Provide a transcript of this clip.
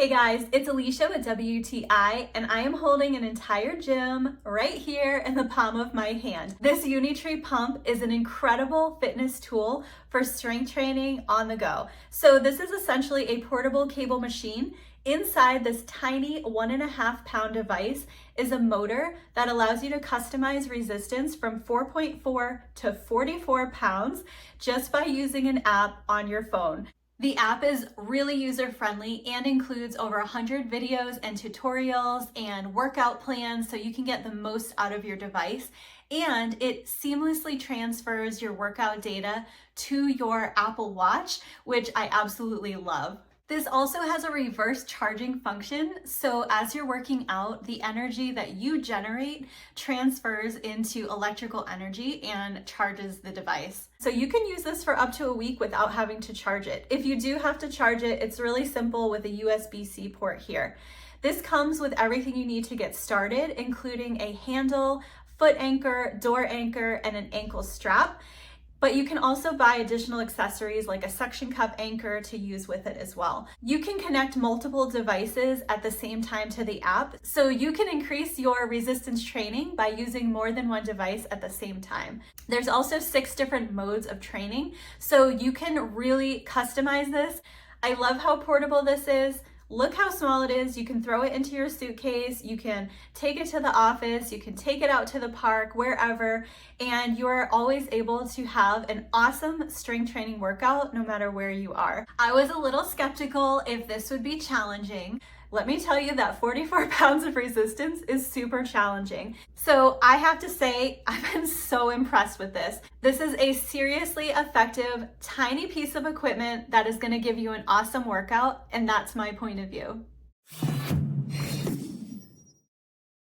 Hey guys, it's Alicia with WTI, and I am holding an entire gym right here in the palm of my hand. This Unitree pump is an incredible fitness tool for strength training on the go. So this is essentially a portable cable machine. Inside this tiny 1.5 pound device is a motor that allows you to customize resistance from 4.4 to 44 pounds just by using an app on your phone. The app is really user-friendly and includes over 100 videos and tutorials and workout plans so you can get the most out of your device. And it seamlessly transfers your workout data to your Apple Watch, which I absolutely love. This also has a reverse charging function, so as you're working out, the energy that you generate transfers into electrical energy and charges the device. So you can use this for up to a week without having to charge it. If you do have to charge it, it's really simple with a USB-C port here. This comes with everything you need to get started, including a handle, foot anchor, door anchor, and an ankle strap. But you can also buy additional accessories like a suction cup anchor to use with it as well. You can connect multiple devices at the same time to the app, so you can increase your resistance training by using more than one device at the same time. There's also 6 different modes of training, so you can really customize this. I love how portable this is. Look how small it is. You can throw it into your suitcase, you can take it to the office, you can take it out to the park, wherever, and you're always able to have an awesome strength training workout no matter where you are. I was a little skeptical if this would be challenging. Let me tell you that 44 pounds of resistance is super challenging. So I have to say, I've been so impressed with this. This is a seriously effective, tiny piece of equipment that is gonna give you an awesome workout, and that's my point of view.